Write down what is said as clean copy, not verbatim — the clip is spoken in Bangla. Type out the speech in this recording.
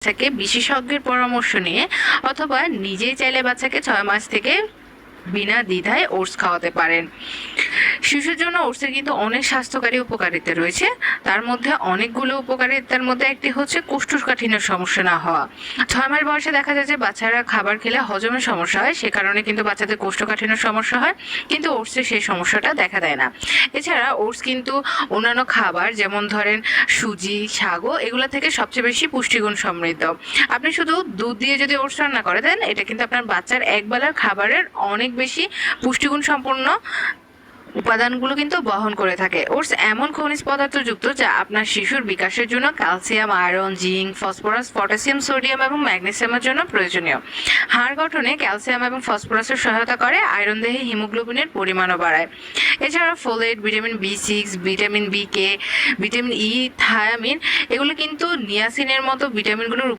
বাচ্চাকে বিশেষজ্ঞের পরামর্শ নিয়ে অথবা নিজেই চাইলে বাচ্চাকে 6 মাস থেকে বিনা দ্বিধায় ওটস খাওয়াতে পারেন। শিশুর জন্য ওটসের কিন্তু অনেক স্বাস্থ্যকারী উপকারিতা রয়েছে। তার মধ্যে অনেকগুলো উপকারিতার মধ্যে একটি হচ্ছে কোষ্ঠকাঠিন্যের সমস্যা না হওয়া। 6 মাস বয়সে দেখা যায় যে বাচ্চারা খাবার খেলে হজমের সমস্যা হয়, সে কারণে কিন্তু বাচ্চাদের কোষ্ঠকাঠিন্যের সমস্যা হয়, কিন্তু ওটসে সেই সমস্যাটা দেখা দেয় না। এছাড়া ওটস কিন্তু অন্যান্য খাবার যেমন ধরেন সুজি, সাগু এগুলো থেকে সবচেয়ে বেশি পুষ্টিগুণ সমৃদ্ধ। আপনি শুধু দুধ দিয়ে যদি ওটস রান্না করে দেন, এটা কিন্তু আপনার বাচ্চার একবেলার খাবারের অনেক বেশি পুষ্টিগুণ সম্পন্ন উপাদানগুলো কিন্তু বহন করে থাকে। ওটস এমন খনিজ পদার্থ যুক্ত যা আপনার শিশুর বিকাশের জন্য calcium, iron, zinc, phosphorus, potassium, sodium এবং ম্যাগনেসিয়ামের জন্য প্রয়োজনীয়। হাড় গঠনে ক্যালসিয়াম এবং ফসফরাসের সহায়তা করে, আয়রন দেহে হিমোগ্লোবিনের পরিমাণও বাড়ায়। এছাড়া folate, vitamin B6, vitamin BK, vitamin E, thymine এগুলো কিন্তু নিয়াসিনের মতো ভিটামিনগুলোর